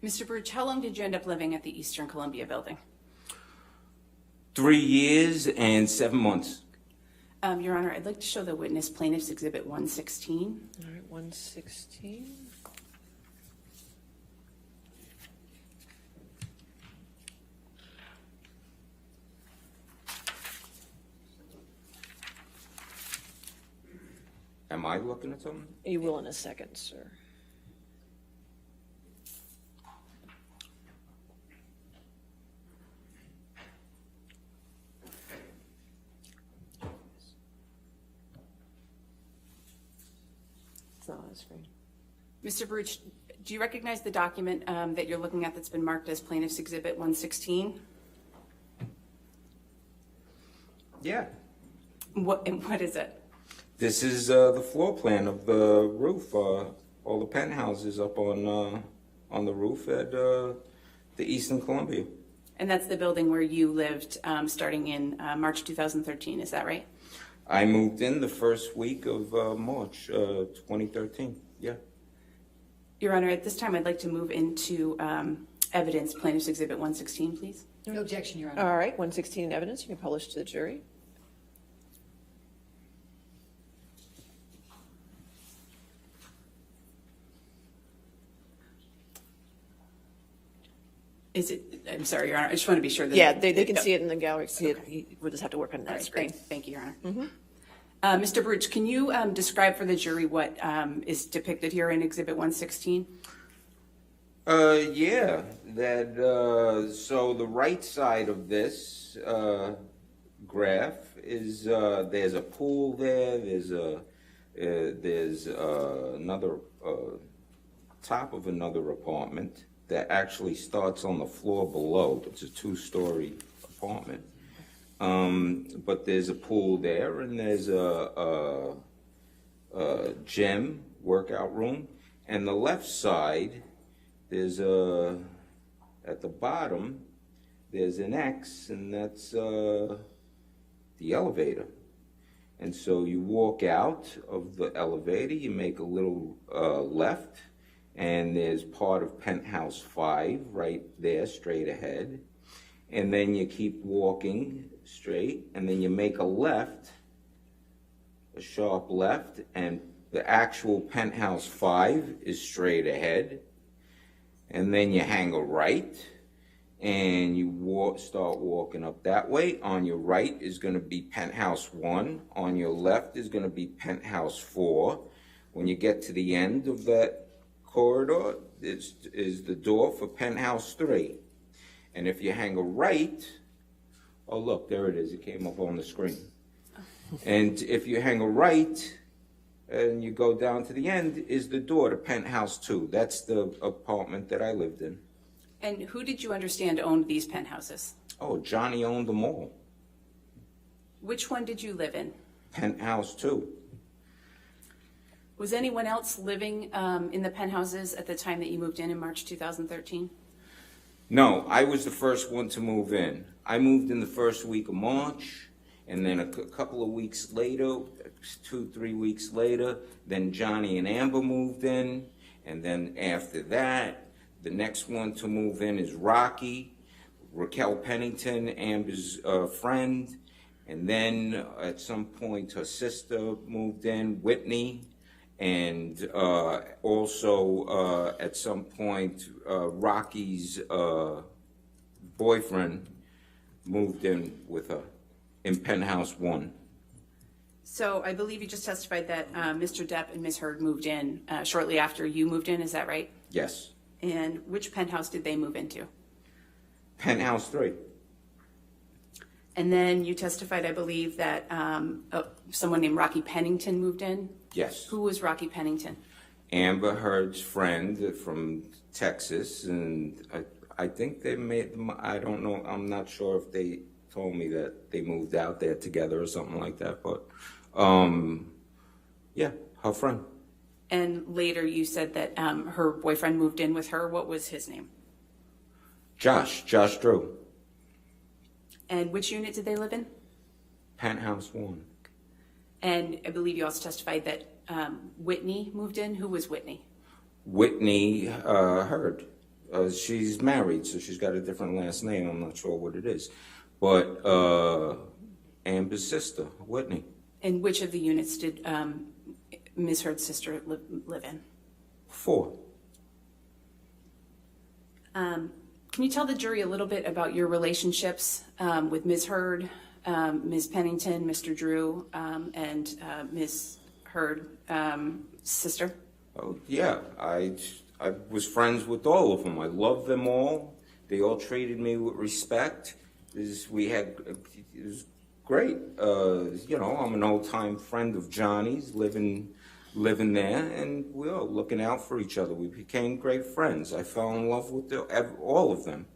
Mr. Burch, how long did you end up living at the Eastern Columbia building? 3 years and 7 months. Your Honor, I'd like to show the witness plaintiff's exhibit 116. All right, 116. Am I looking at something? You will in a second, sir. It's not on the screen. Mr. Burch, do you recognize the document that you're looking at that's been marked as plaintiff's exhibit 116? Yeah. What is it? This is the floor plan of the roof. All the penthouses up on the roof at the Eastern Columbia. And that's the building where you lived starting in March 2013, is that right? I moved in the first week of March 2013. Yeah. Your Honor, at this time, I'd like to move into evidence, plaintiff's exhibit 116, please. No objection, Your Honor. All right, 116 in evidence. You can publish to the jury. Is it, I'm sorry, Your Honor, I just want to be sure that. Yeah, they can see it in the gallery. See it. We'll just have to work on All that right, screen. thank you, Your Honor. Mr. Burch, can you describe for the jury what is depicted here in Exhibit 116? Yeah, that so the right side of this graph is there's a pool there. There's another top of another apartment that actually starts on the floor below. It's a 2-story apartment, but there's a pool there, and there's a gym, workout room, and the left side. There's at the bottom, there's an X, and that's the elevator. And so you walk out of the elevator, you make a little left, and there's part of Penthouse 5 right there, straight ahead. And then you keep walking straight, and then you make a left, a sharp left, and the actual Penthouse 5 is straight ahead. And then you hang a right, and you start walking up that way. On your right is going to be Penthouse 1. On your left is going to be Penthouse 4. When you get to the end of that corridor, is the door for Penthouse 3. And if you hang a right, oh look, there it is. It came up on the screen. And if you hang a right, and you go down to the end, is the door to Penthouse 2. That's the apartment that I lived in. And who did you understand owned these penthouses? Oh, Johnny owned them all. Which one did you live in? Penthouse 2. Was anyone else living in the penthouses at the time that you moved in March 2013? No, I was the first one to move in. I moved in the first week of March, and then a couple of weeks later, 2-3 weeks later, then Johnny and Amber moved in, and then after that, the next one to move in is Rocky, Raquel Pennington, Amber's friend, and then at some point her sister moved in, Whitney, and also at some point Rocky's boyfriend moved in with her in Penthouse 1. So I believe you just testified that Mr. Depp and Ms. Heard moved in shortly after you moved in, is that right? Yes. And which penthouse did they move into? Penthouse 3. And then you testified, I believe, that someone named Rocky Pennington moved in? Yes. Who was Rocky Pennington? Amber Heard's friend from Texas, and I think they made them, I don't know, I'm not sure if they told me that they moved out there together or something like that, but yeah, her friend. And later you said that her boyfriend moved in with her. What was his name? Josh Drew. And which unit did they live in? Penthouse 1. And I believe you also testified that Whitney moved in. Who was Whitney? Whitney Heard, She's married, so she's got a different last name. I'm not sure what it is. But Amber's sister, Whitney. And which of the units did Ms. Heard's sister live in? 4. Can you tell the jury a little bit about your relationships with Ms. Heard, Ms. Pennington, Mr. Drew, and Ms. Heard's sister? Oh, yeah. I was friends with all of them. I loved them all. They all treated me with respect. It was great. You know, I'm an old-time friend of Johnny's, living there, and we were looking out for each other. We became great friends. I fell in love with all of them.